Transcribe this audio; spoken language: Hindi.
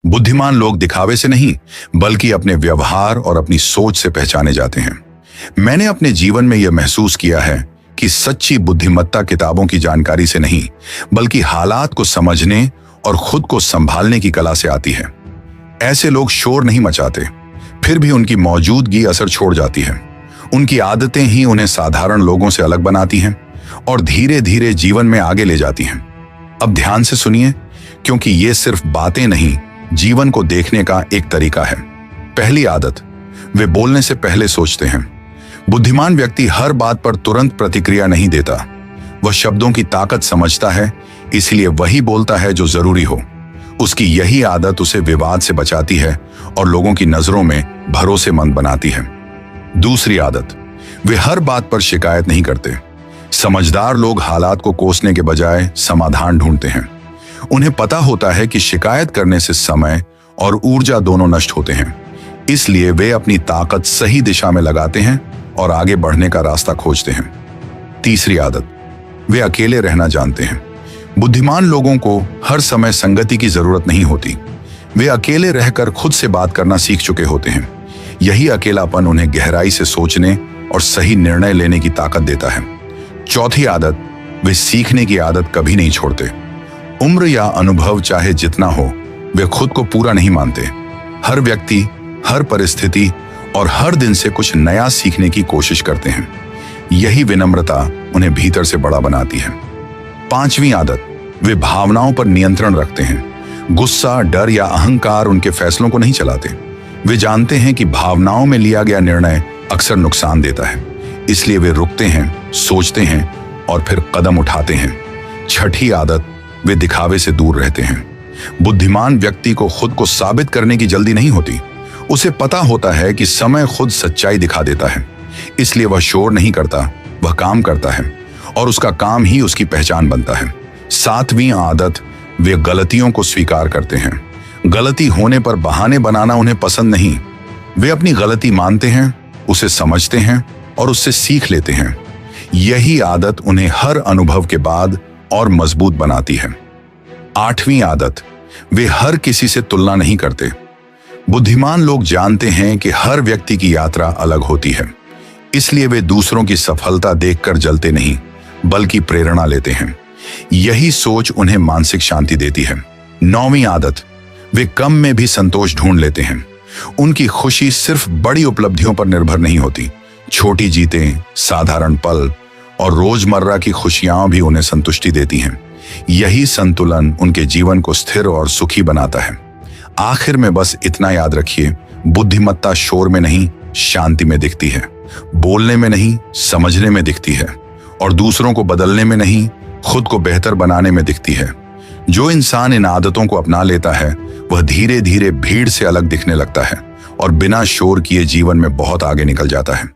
बुद्धिमान लोग दिखावे से नहीं बल्कि अपने व्यवहार और अपनी सोच से पहचाने जाते हैं। मैंने अपने जीवन में यह महसूस किया है कि सच्ची बुद्धिमत्ता किताबों की जानकारी से नहीं बल्कि हालात को समझने और खुद को संभालने की कला से आती है। ऐसे लोग शोर नहीं मचाते, फिर भी उनकी मौजूदगी असर छोड़ जाती है। उनकी आदतें ही उन्हें साधारण लोगों से अलग बनाती हैं और धीरे धीरे जीवन में आगे ले जाती हैं। अब ध्यान से सुनिए, क्योंकि ये सिर्फ बातें नहीं, जीवन को देखने का एक तरीका है। पहली आदत, वे बोलने से पहले सोचते हैं। बुद्धिमान व्यक्ति हर बात पर तुरंत प्रतिक्रिया नहीं देता। वह शब्दों की ताकत समझता है, इसलिए वही बोलता है जो जरूरी हो। उसकी यही आदत उसे विवाद से बचाती है और लोगों की नजरों में भरोसेमंद बनाती है। दूसरी आदत, वे हर बात पर शिकायत नहीं करते। समझदार लोग हालात को कोसने के बजाय समाधान ढूंढते हैं। उन्हें पता होता है कि शिकायत करने से समय और ऊर्जा दोनों नष्ट होते हैं, इसलिए वे अपनी ताकत सही दिशा में लगाते हैं और आगे बढ़ने का रास्ता खोजते हैं। तीसरी आदत, वे अकेले रहना जानते हैं। बुद्धिमान लोगों को हर समय संगति की जरूरत नहीं होती। वे अकेले रहकर खुद से बात करना सीख चुके होते हैं। यही अकेलापन उन्हें गहराई से सोचने और सही निर्णय लेने की ताकत देता है। चौथी आदत, वे सीखने की आदत कभी नहीं छोड़ते। उम्र या अनुभव चाहे जितना हो, वे खुद को पूरा नहीं मानते। हर व्यक्ति, हर परिस्थिति और हर दिन से कुछ नया सीखने की कोशिश करते हैं। यही विनम्रता उन्हें भीतर से बड़ा बनाती है। पांचवी आदत, वे भावनाओं पर नियंत्रण रखते हैं। गुस्सा, डर या अहंकार उनके फैसलों को नहीं चलाते। वे जानते हैं कि भावनाओं में लिया गया निर्णय अक्सर नुकसान देता है, इसलिए वे रुकते हैं, सोचते हैं और फिर कदम उठाते हैं। छठी आदत, वे दिखावे से दूर रहते हैं। बुद्धिमान व्यक्ति को खुद को साबित करने की जल्दी नहीं होती। उसे पता होता है कि समय खुद सच्चाई दिखा देता है, इसलिए वह शोर नहीं करता, वह काम करता है और उसका काम ही उसकी पहचान बनता है। सातवीं आदत, वे गलतियों को स्वीकार करते हैं। गलती होने पर बहाने बनाना उन्हें पसंद नहीं। वे अपनी गलती मानते हैं, उसे समझते हैं और उससे सीख लेते हैं। यही आदत उन्हें हर अनुभव के बाद और मजबूत बनाती है। आठवीं आदत, वे हर किसी से तुलना नहीं करते। बुद्धिमान लोग जानते हैं कि हर व्यक्ति की यात्रा अलग होती है, इसलिए वे दूसरों की सफलता देखकर जलते नहीं बल्कि प्रेरणा लेते हैं। यही सोच उन्हें मानसिक शांति देती है। नौवीं आदत, वे कम में भी संतोष ढूंढ लेते हैं। उनकी खुशी सिर्फ बड़ी उपलब्धियों पर निर्भर नहीं होती। छोटी जीतें, साधारण पल और रोजमर्रा की खुशियां भी उन्हें संतुष्टि देती हैं। यही संतुलन उनके जीवन को स्थिर और सुखी बनाता है। आखिर में बस इतना याद रखिए, बुद्धिमत्ता शोर में नहीं, शांति में दिखती है। बोलने में नहीं, समझने में दिखती है और दूसरों को बदलने में नहीं, खुद को बेहतर बनाने में दिखती है। जो इंसान इन आदतों को अपना लेता है, वह धीरे धीरे भीड़ से अलग दिखने लगता है और बिना शोर किए जीवन में बहुत आगे निकल जाता है।